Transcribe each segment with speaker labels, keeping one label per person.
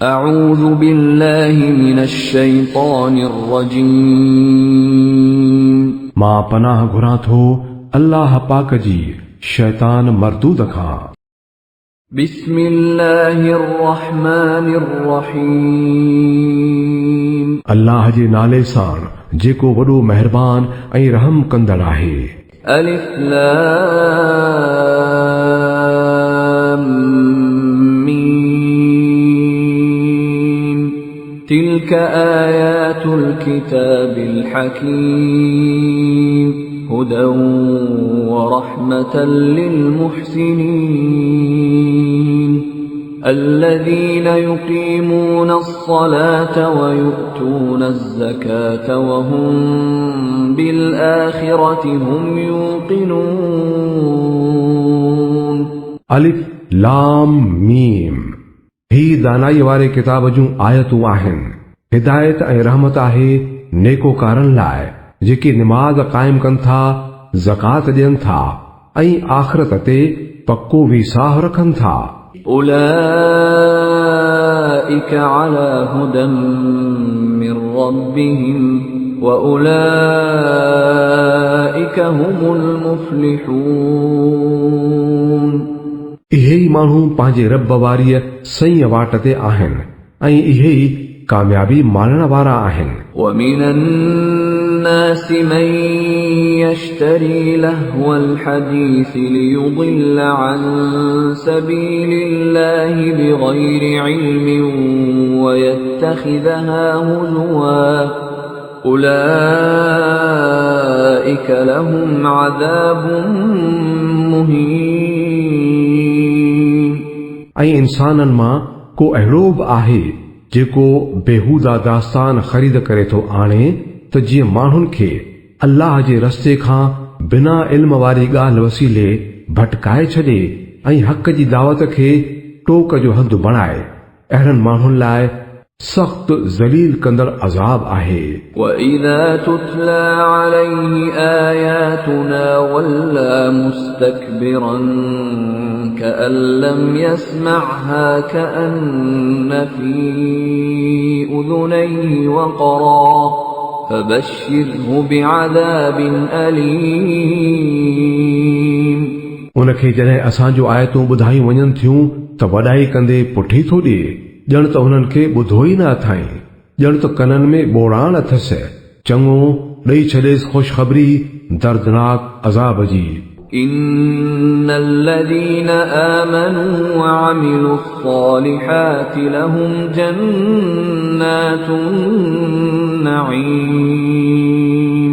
Speaker 1: أعوذ بالله من الشيطان الرجيم
Speaker 2: मां पनाह घुरां थो अल्लाह पाक जी शैतान मरदूद खां।
Speaker 1: بسم الله الرحمن الرحيم
Speaker 2: अल्लाह जे नाले सां जेको वॾो मेहरबान ऐं रहम कंदड़ आहे।
Speaker 1: ألف لام ميم تلك آيات الكتاب الحكيم هدى ورحمة للمحسنين الذين يقيمون الصلاة ويؤتون الزكاة وهم بالآخرة هم يوقنون
Speaker 2: अलिफ लाम मीम ही दानाई वारे किताब जूं आयतूं आहिनि। हिदायत ऐं रहमत आहे नेकोकारनि लाइ जेके निमाज़ क़ाइम कनि था, ज़कात ॾियनि था ऐं आख़िरत ते पक्को विसाह रखनि था।
Speaker 1: أولئك على هدى من ربهم وأولئك هم المفلحون
Speaker 2: इहे ई माण्हू पंहिंजे रब वारीअ सही वाट ते आहिनि ऐं इहे ई कामयाबी माणण वारा आहिनि।
Speaker 1: ومن الناس من يشتري لهو الحديث ليضل عن سبيل الله بغير علم ويتخذها هزوا أولئك لهم عذاب مهين
Speaker 2: ऐं इंसाननि मां को अहिड़ो बि आहे जेको बेहूदा दास्तान ख़रीद करे थो आणे त जीअं माण्हुनि खे अल्लाह जे रस्ते खां बिना इल्म वारी ॻाल्हि वसीले भटकाए छॾे ऐं हक़ जी दावत खे टोक जो हंधु बणाए। अहिड़नि माण्हुनि लाइ सख़्त ज़लील कंदड़ अज़ाब आहे।
Speaker 1: وَإِذَا تُتْلَى عَلَيْهِ آيَاتُنَا وَلَّى مُسْتَكْبِرًا كَأَن لَّمْ يَسْمَعْهَا كَأَنَّ فِي أُذُنَيْهِ وَقْرًا فَبَشِّرْهُ بِعَذَابٍ أَلِيمٍ
Speaker 2: उनखे जॾहिं असांजो आयतूं ॿुधायूं वञनि थियूं त वॾाई कंदे पुठी थो ॾिए, ॼण त हुननि खे ॿुधो ई न अथाई, ॼण त कननि में ॿोड़ाण अथसि। चङो ॾेई छॾेसि ख़ुशख़बरी दर्दनाक अज़ाब जी।
Speaker 1: إن الذين آمنوا وعملوا الصالحات لهم جنات النعيم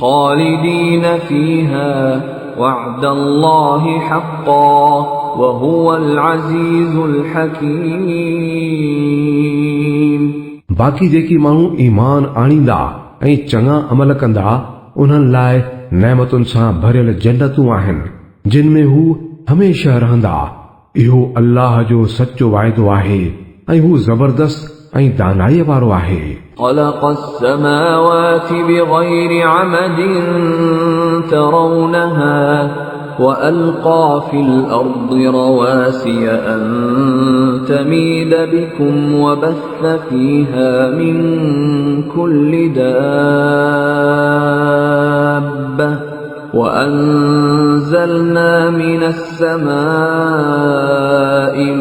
Speaker 1: خالدين فيها وعد الله حقا وهو العزيز الحكيم
Speaker 2: बाक़ी जेकी माण्हू ईमान आणींदा ऐं चङा अमल कंदा उन्हनि लाइ नेमतुनि सां भरियल जन्नतूं आहिनि जिन में हू हमेशह रहंदा। इहो अल्लाह जो सचो वाइदो आहे ऐं हू ज़बरदस्त ऐं दानाई वारो आहे।
Speaker 1: خلق السماوات بغير عمد ترونها وألقى في الأرض رواسي أن تميد بكم وبث فيها من كل دابة وأنزلنا من السماء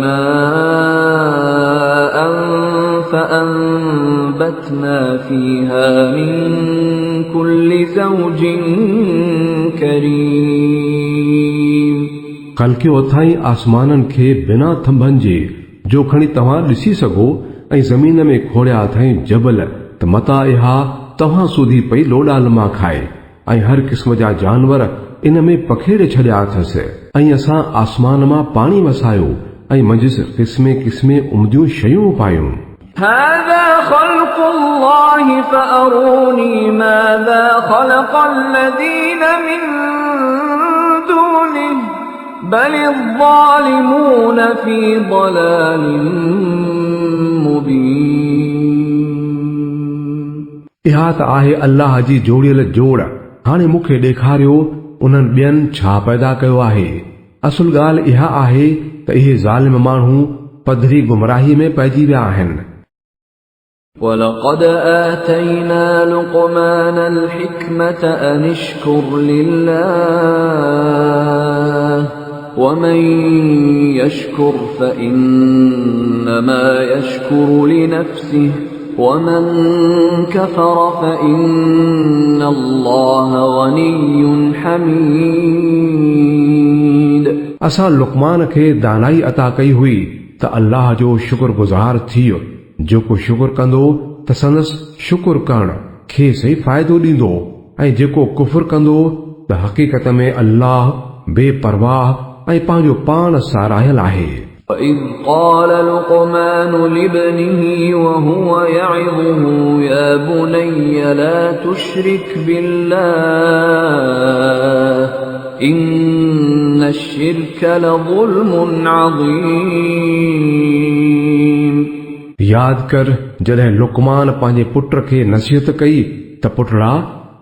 Speaker 1: ماء فأنبتنا فيها من كل زوج كريم
Speaker 2: ख़ल्क़ियो अथाई आसमाननि खे बिना थंभनि जे जो खणी तव्हां ॾिसी सघो ऐं ज़मीन में खोड़िया अथाई जबल त मता इहा तव्हां सूधी पई लोॾाल मां खाए ऐं हर क़िस्म जा जानवर इन में पखेड़े छॾिया अथसि ऐं असां आसमान मां पाणी वसायो ऐं मंझिस क़िस्मे क़िस्मे उमदियूं शयूं पायूं।
Speaker 1: هذا خلق الله فأروني ماذا خلق الذين من دونه بل الظالمون في ضلال مبين
Speaker 2: इहा त आहे अल्लाह जी जोड़ियल जोड़। हाणे मूंखे ॾेखारियो उन्हनि ॿियनि छा पैदा कयो आहे। असुल ॻाल्हि इहा आहे त इहे ज़ालिम माण्हू पधरी गुमराही में पइजी विया आहिनि।
Speaker 1: وَلَقَدْ آتَيْنَا لُقْمَانَ الْحِكْمَةَ أَنِ اشْكُرْ لِلَّهِ وَمَنْ يَشْكُرْ فَإِنَّمَا يَشْكُرُ لِنَفْسِهِ وَمَنْ كَفَرَ فَإِنَّ اللَّهَ غَنِيٌّ حَمِيدٌ।
Speaker 2: असां लुकमान खे दानाई अता कई हुई त अल्लाह जो शुक्रगुज़ार थियो। जेको शुक्र कंदो त संदसि शुक्र करण खेसि ई फ़ाइदो ॾींदो, ऐं जेको कुफर कंदो त हक़ीक़त में अल्लाह बेपरवाह ऐं पंहिंजो पाण सारायल आहे।
Speaker 1: وَإِذْ قَالَ لُقْمَانُ لِابْنِهِ وَهُوَ يَعِظُهُ يَا بُنَيَّ لَا تُشْرِكْ بِاللَّهِ إِنَّ الشِّرْكَ لَظُلْمٌ عَظِيمٌ।
Speaker 2: याद कर जॾहिं लुकमान पंहिंजे पुट खे नसीहत कई त पुटड़ा,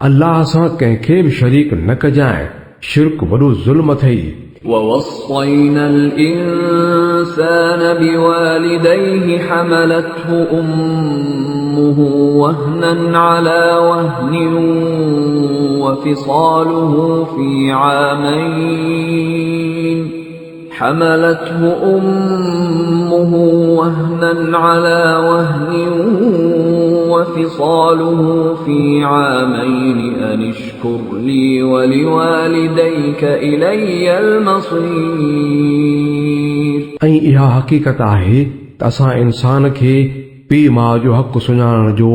Speaker 2: अल्लाह सां कंहिंखे बि शरीक न कजांइ, शिरक वॾो ज़ुल्म अथई।
Speaker 1: وَوَصَّيْنَا الْإِنسَانَ بِوَالِدَيْهِ حَمَلَتْهُ أُمُّهُ وَهْنًا عَلَى وَهْنٍ وَفِصَالُهُ فِي عَامَيْنِ حملته أمه وهنا على وهن وفصاله في عامين أن اشكر لي ولوالديك إلي المصير।
Speaker 2: ऐं इहा हक़ीक़त आहे त असां इंसान खे पीउ माउ जो हक़ सुञाणण जो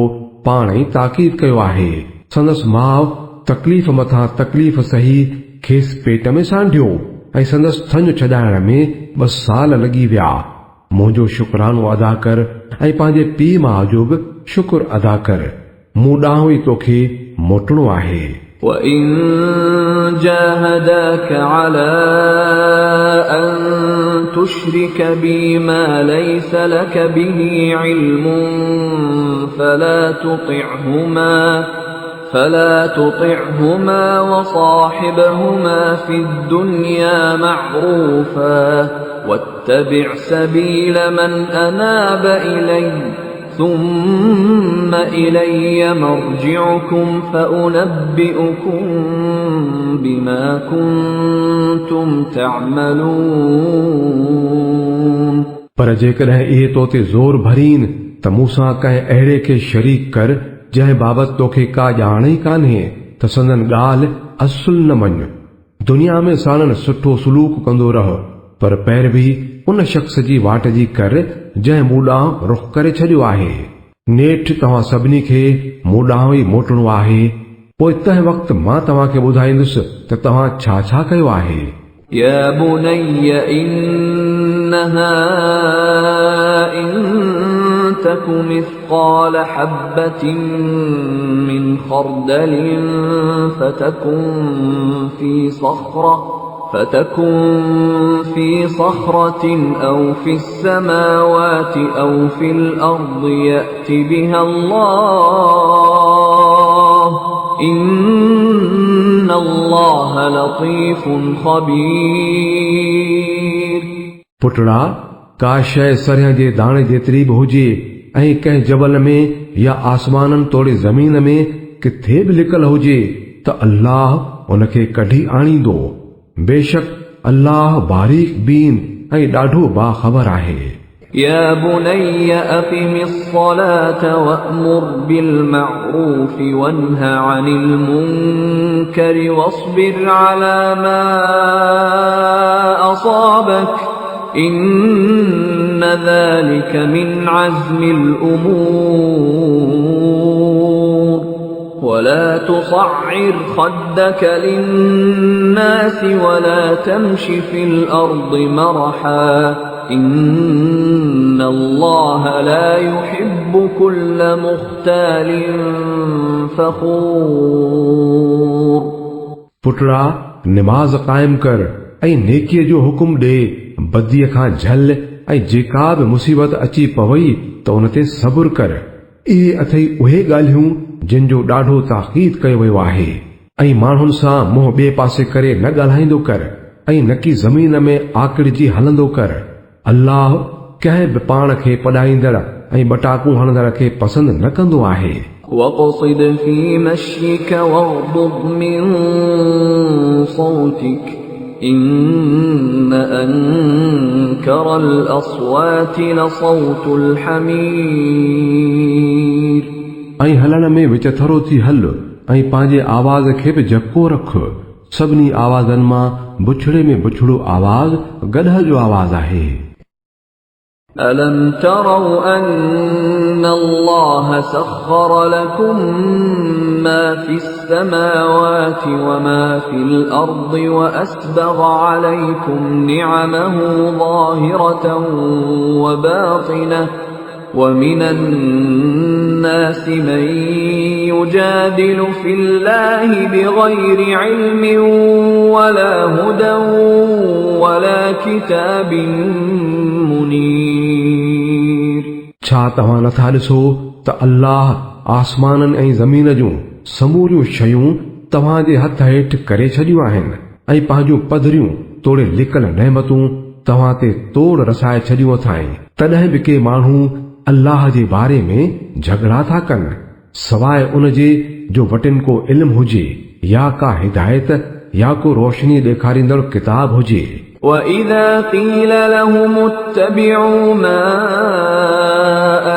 Speaker 2: पाण ई ताकीद कयो आहे। संदसि माउ तकलीफ़ मथां तकलीफ़ सही खेसि पेट में सांढियो ऐं संदसि थञ छॾाइण में 2 साल लॻी विया। मुंहिंजो शुक्रानो अदा कर ऐं पंहिंजे पीउ माउ जो बि शुक्र अदा कर, मूं ॾांहुं ई तोखे मोटणो आहे।
Speaker 1: وَإِن جَاهَدَاكَ عَلَىٰ أَن تُشْرِكَ بِي مَا لَيْسَ لَكَ بِهِ عِلْمٌ فلا تطعهما وصاحبهما في الدنيا معروفا واتبع سبيل من أناب إلي ثم إلي مرجعكم فأنبئكم بما كنتم تعملون।
Speaker 2: पर जेकॾहिं इहे तो ते ज़ोर भरीन त मूंसां कंहिं अहिड़े खे शरीक कर जंहिं बाबति तोखे का ॼाण ई कान्हे त संदन ॻाल्हि असुल न मञ। दुनिया में साणनि सुठो सलूक कंदो रह, पर पैरवी उन शख़्स जी वाट जी कर जंहिं मूं ॾांहुं रुख करे छॾियो आहे। नेठि तव्हां सभिनी खे मूं ॾांहुं ई मोटणो आहे। पोइ तंहिं वक़्तु मां तव्हांखे ॿुधाईंदुसि त तव्हां छा छा कयो आहे।
Speaker 1: या बुनय्य इन्नहा इन تك مثقال حبة من خردل فتكن في صخرة أو في السماوات أو في الأرض يأت بها الله إن الله لطيف خبير।
Speaker 2: पुटड़ा, का शइ सरियां जे दाणे जेतिरी बि हुजे ऐं कंहिं जबल में या आसमाननि तोड़े ज़मीन में किथे बि लिकल हुजे त अल्लाह उनखे कढी आणींदो। बेशक अल्लाह बारीक बीन ऐं ॾाढो बाख़बर आहे।
Speaker 1: या बुनय्य अक़िमि الصلاة वअमुर बिलमअरूफ वन्ह अनिल मुनकर वस्बिर अला मा असाबक إن ذلك من عزم الأمور ولا تصعر خدك للناس ولا تمش في الأرض مرحا إن الله لا يحب كل مختال فخور।
Speaker 2: पुटड़ा, निमाज़ क़ाइम कर ऐं नेकीअ जो हुकुम ॾे, बदीअ खां झल ऐं जेका बि मुसीबत अची पवई त उन ते सब्र कर। इहे अथई उहे ॻाल्हियूं जिन जो ॾाढो ताक़ीद कयो वियो आहे। ऐं माण्हुनि सां मुंहुं ॿिए पासे करे न ॻाल्हाईंदो कर ऐं न की ज़मीन में आकिड़जी हलंदो कर। अल्लाह कंहिं बि पाण खे पॾाईंदड़ ऐं बटाकू हणंदड़ खे पसंदि न कंदो आहे।
Speaker 1: واقصد في مشيك واغضض من صوتك إن أنكر الأصوات لصوت الحمير
Speaker 2: ऐं हलण में विच थरो थी हल ऐं पंहिंजे आवाज़ खे बि जको रख। सभिनी आवाज़नि मां बुछड़े में बुछड़ो आवाज़ गदह जो आवाज़ आहे।
Speaker 1: ألم تروا أن الله سخر لكم ما في السماوات وما في الأرض وأسبغ عليكم نعمه ظاهرة وباطنة ومن الناس من يجادل في الله بغير علم ولا هدى ولا كتاب منير
Speaker 2: छा तव्हां नथा ॾिसो त अल्लाह आसमाननि ऐं ज़मीन जूं समूरियूं शयूं तव्हांजे हथ हेठि करे छॾियूं आहिनि ऐं पंहिंजूं पधरियूं तोड़े लिकल नेमतूं तव्हां ते तोड़ रसाए छॾियूं अथाई। तॾहिं बि के माण्हू अल्लाह जे बारे में झगड़ा था कनि सवाइ उन जे जो वटिन को इल्म हुजे या का हिदायत या को रोशनी ॾेखारींदड़ किताब हुजे।
Speaker 1: وَإِذَا قِيلَ لَهُمُ اتَّبِعُوا مَا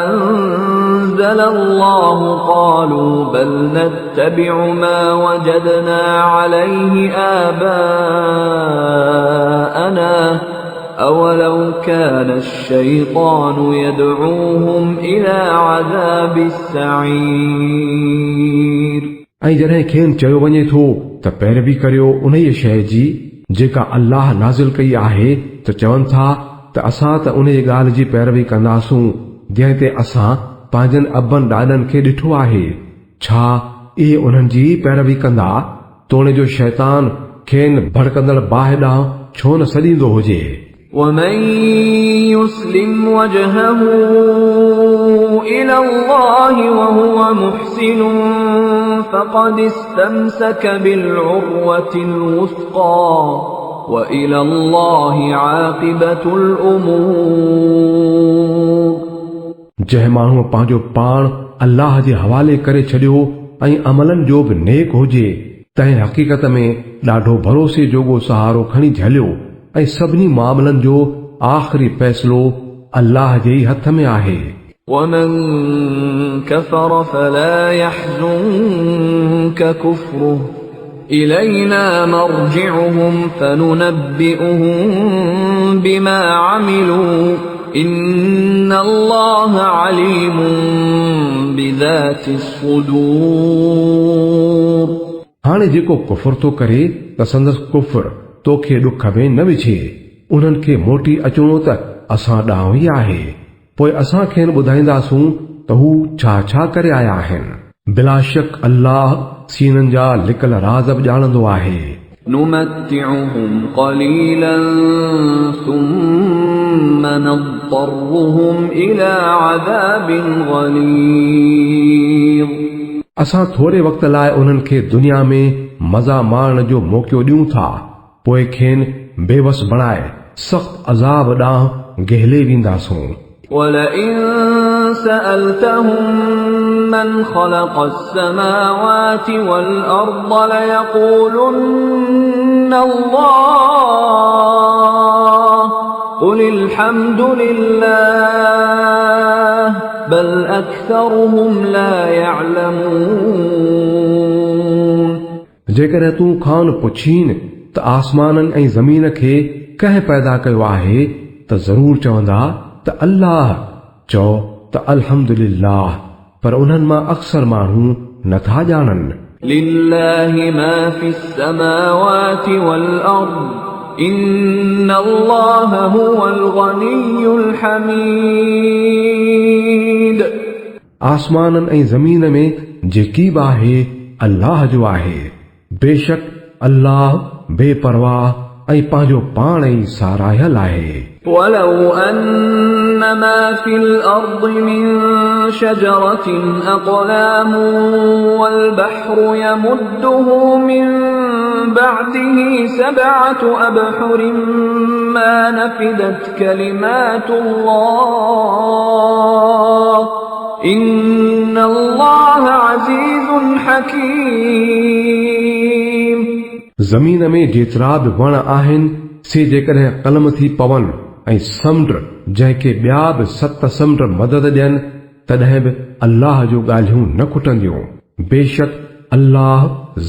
Speaker 1: أَنزَلَ اللَّهُ قَالُوا بَلْ نَتَّبِعُ مَا وَجَدْنَا عَلَيْهِ آبَاءَنَا أَوَلَوْ كَانَ الشَّيْطَانُ يَدْعُوهُمْ إِلَى عَذَابِ السَّعِيرِ
Speaker 2: ऐं जॾहिं खेनि चयो वञे थो त पैरवी करियो उन ई शइ जी जेका अल्लाह नाज़िल कई आहे त चवनि था त असां त उन जी ॻाल्हि जी पैरवी कंदासूं जंहिं ते असां पंहिंजनि अबनि ॾाॾनि खे ॾिठो आहे। छा इहे उन्हनि जी पैरवी कंदा तोणे जो शैतान खेनि भड़कंदड़ बाहि ॾांहुं छो न सॾींदो हुजे।
Speaker 1: وَمَن يُسْلِمْ وَجْهَهُ إِلَى اللَّهِ وَهُوَ مُحْسِنٌ فَقَدِ اسْتَمْسَكَ بِالْعُرْوَةِ الْوُثْقَى وَإِلَى اللَّهِ عَاقِبَةُ الْأُمُورِ
Speaker 2: जंहिं माण्हूअ पंहिंजो पाण अल्लाह जे हवाले करे छॾियो ऐं अमलनि जो बि नेक हुजे तंहिं हक़ीक़त में ॾाढो भरोसे जोॻो सहारो खणी झलियो ऐं सभिनी मामलनि जो आख़िरी फ़ैसिलो अल्लाह जे ई हथ में आहे।
Speaker 1: وَمَن كَفَرَ فَلَا يَحْزُنكَ كُفْرُهُ إِلَيْنَا مَرْجِعُهُمْ فَنُنَبِّئُهُم بِمَا عَمِلُوا إِنَّ اللَّهَ عَلِيمٌ بِذَاتِ الصُّدُورِ
Speaker 2: हाणे जेको कुफ्र थो करे त संदसि कुफ्र तोखे ॾुख में न विझे उन्हनि खे मोटी अचणो त असां ॾांहुं ई आहे पोइ असां खेनि ॿुधाईंदासूं त हू छा छा करे आया आहिनि। बिलाशक अल्लाह सीननि जा लिकल राज़ बि ॼाणंदो आहे।
Speaker 1: نُمَتِّعُهُمْ قَلِيلًا ثُمَّ نَضْطَرُّهُمْ إِلَى عَذَابٍ غَلِيظٍ
Speaker 2: असां थोरे वक़्त लाइ उन्हनि खे दुनिया में मज़ा माणण जो मौक़ो ॾियूं था पोइ खेनि बेवस बणाए सख़्त अज़ाब ॾांहुं गहले वेंदासूं।
Speaker 1: وَلَئِن سَأَلْتَهُم مَّنْ خَلَقَ السَّمَاوَاتِ وَالْأَرْضَ لَيَقُولُنَّ اللَّهُ قُلِ الْحَمْدُ لِلَّهِ بَلْ أَكْثَرُهُمْ لَا يَعْلَمُونَ
Speaker 2: जेकॾहिं तूं खान पुछीन त आसमाननि ऐं ज़मीन खे कंहिं पैदा कयो आहे त ज़रूर चवंदा त अल्लाह चओ त अल्हम्दुलिल्लाह पर उन्हनि मां अक्सर माण्हू नथा ॼाणनि।
Speaker 1: لله ما في السماوات والأرض إن الله هو الغني الحميد
Speaker 2: आसमाननि ऐं ज़मीन में जेकी बि आहे अल्लाह जो आहे बेशक अल्लाह बेपरवाह ऐं पंहिंजो पाण ई साराहियल आहे।
Speaker 1: ولو أن ما في الأرض من شجرة أقلام والبحر يمده من بعده 7 أبحر ما نفدت كلمات الله إن الله عزيز حكيم.
Speaker 2: ज़मीन में जेतिरा बि वण आहिनि से जेकॾहिं कलम थी पवनि ऐं समुंड जंहिंखे ॿिया बि 7 समुंड मदद ॾियनि तॾहिं बि अल्लाह जो ॻाल्हियूं न खुटंदियूं. बेशक अल्लाह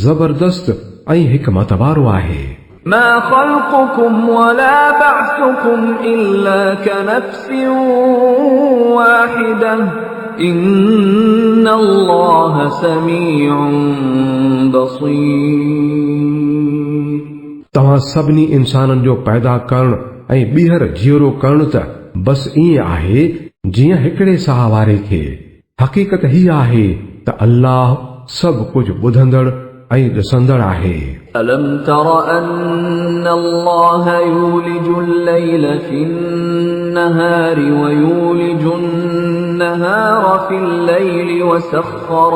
Speaker 2: ज़बरदस्त ऐं हिकमत वारो आहे.
Speaker 1: ما خلقكم ولا بعثكم إلا كنفس واحدة إن الله سميع بصير.
Speaker 2: तव्हां सभिनी इंसाननि जो पैदा करण ऐं ॿीहर जीअरो करण त बस ईअं आहे जीअं हिकिड़े साह वारे खे. हक़ीक़त ही आहे त अल्लाह सभु कुझु ॿुधंदड़ ऐं ॾिसंदड़ आहे.
Speaker 1: ألم تر أن الله يولج الليل في النهار ويولج النهار في الليل وسخر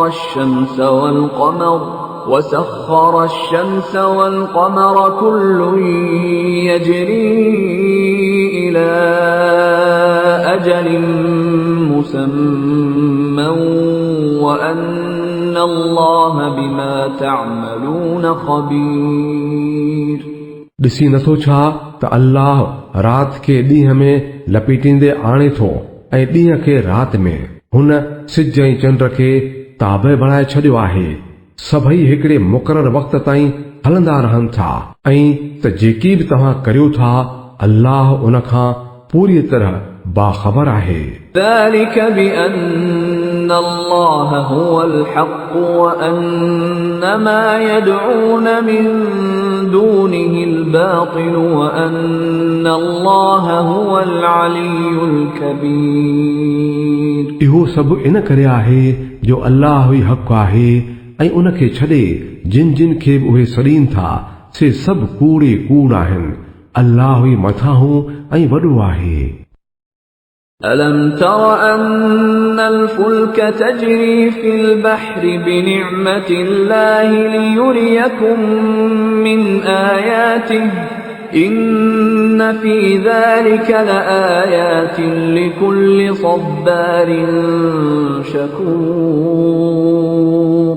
Speaker 1: الشمس والقمر كل يجري إلى أجل مسمى وأن الله بما تعملون خبير.
Speaker 2: ॾिसी नथो छा त अल्लाह राति खे ॾींहं में लपेटींदे आणे थो ऐं ॾींहं खे राति में. हुन सिज ऐं चंड खे ताबे बणाए छॾियो आहे. सभई हिकिड़े मुक़रर वक़्त ताईं हलंदा रहनि था ऐं त जेकी बि तव्हां करियो था अल्लाह उन खां पूरी तरह बाख़बर आहे.
Speaker 1: ذلك بأن الله هو الحق وأن ما يدعون من دونه الباطل وأن الله هو العلي الكبير.
Speaker 2: इहो सभु इन करे आहे जो अल्लाह ई हक़ आहे ऐं उन खे छॾे जिन जिन खे बि उहे सॾीनि था से सभु कूड़े कूड़ आहिनि. अल्लाह ई मथां ऐं वॾो आहे.
Speaker 1: ألم تر أن الفلك تجري في البحر بنعمة الله ليريكم من آياته إن في ذلك لآيات لكل صبار شكور.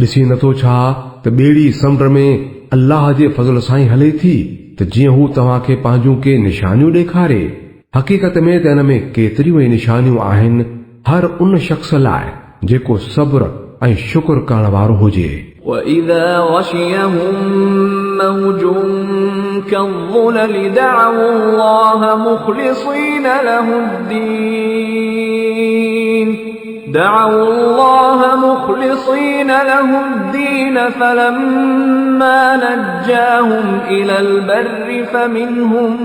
Speaker 2: ॾिसी नथो छा त ॿेड़ी समुंड में अल्लाह जे फज़ल सां ई हले थी त जीअं हू तव्हांखे पंहिंजूं के निशानियूं ॾेखारे. हक़ीक़त में त हिन में केतिरियूं ई निशानियूं आहिनि हर उन शख़्स लाइ जेको सब्र ऐं शुक्र करण वारो हुजे.
Speaker 1: وَإِذَا غَشِيَهُم مَّوْجٌ كَالظُّلَلِ دَعَوُا اللَّهَ مُخْلِصِينَ له الدين فلما نجاهم إلى البر فمنهم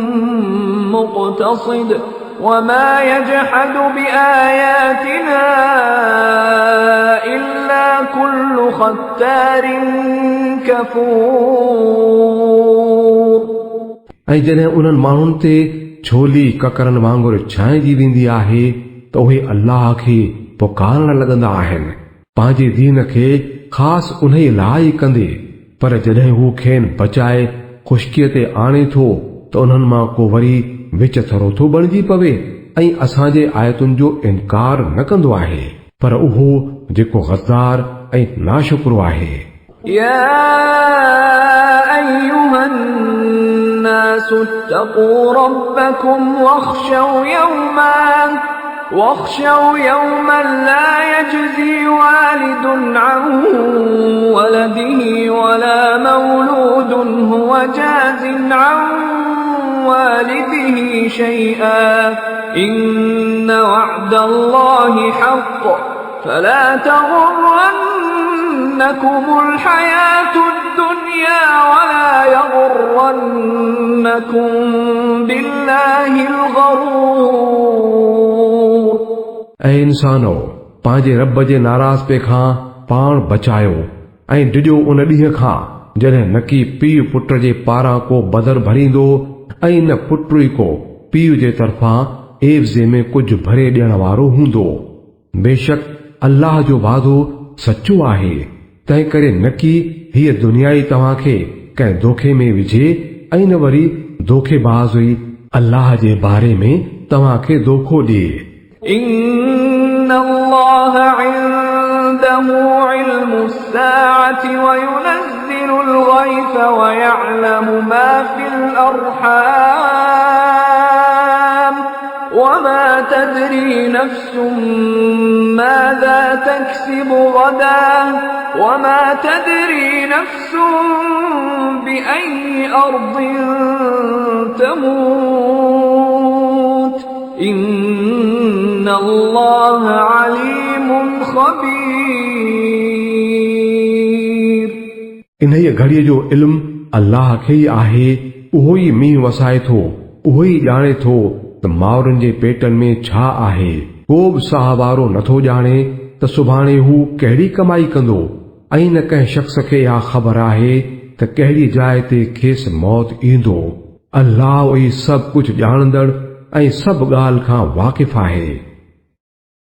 Speaker 1: مقتصد وما يجحد بآياتنا إلا كل ختار كفور.
Speaker 2: ऐं जॾहिं उन्हनि माण्हुनि ते छोली ककरनि वांगुरु छांइजी वेंदी आहे त उहे अल्लाह खे पुकारण लॻंदा आहिनि पंहिंजे दीन खे ख़ासि उन लाइ कंदे. पर जॾहिं हू खेनि बचाए ख़ुश्कीअ ते आणे थो त उन्हनि मां को वरी विच थरो थो बणिजी पवे ऐं असांजे आयतुनि जो इनकार न कंदो आहे. पर उहो जेको गद्दार ऐं नाशुक्रो आहे.
Speaker 1: يا أيها الناس اتقوا ربكم واخشوا يوما لا يجزي والد عن ولده ولا مولود هو جاز عن والده شيئا إن وعد الله حق فلا تغرنكم الحياة الدنيا ولا يغرنكم بالله الغرور.
Speaker 2: ऐं इंसानो पंहिंजे रब जे नाराज़पे खां पाण बचायो ऐं डिॼो उन ॾींहं खां जॾहिं न की पीउ पुट जे पारां को बदर भरींदो ऐं न पुट ई को पीउ जे तरफ़ां एवज़े में कुझु भरे ॾियण वारो हूंदो. बेशक अल्लाह जो वादो सचो आहे तंहिं करे न की हीअ दुनिया ई तव्हांखे कंहिं धोखे में विझे ऐं न वरी धोखेबाज़ हुई अल्लाह जे बारे में तव्हांखे धोखो ॾिए।
Speaker 1: إن الله عنده علم الساعة وينزل الغيث ويعلم ما في الأرحام وما تدري نفس ماذا تكسب غدا وما تدري نفس بأي أرض تموت إن الله عليم خبير।
Speaker 2: इन घड़ीअ जो इल्मु अल्लाह खे ई आहे। उहो ई मींहुं वसाए थो, उहो ई ॼाणे थो त माउरनि जे पेटनि में छा आहे। को बि साहवारो नथो ॼाणे त सुभाणे हू कहिड़ी कमाई कंदो ऐं न कंहिं शख़्स खे इहा ख़बर आहे त कहिड़ी जाइ ते खेसि मौत ईंदो। अल्लाह ई सभु कुझु ॼाणंदड़ ऐं सभु ॻाल्हि खां वाक़िफ़ आहे।